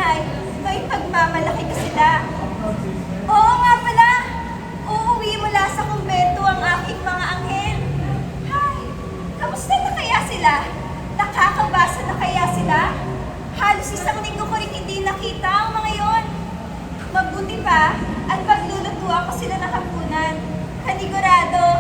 tunay, may pagmamalaki ka sila. Oo nga pala, uuwi mula sa kumbento ang aking mga anghel. Hay, kamusta na kaya sila? Nakakabasa na kaya sila? Halos isang linggo ko rin hindi nakita ang mga yon. Mabuti pa at paglulutuan ko sila ng hapunan. Kanigurado,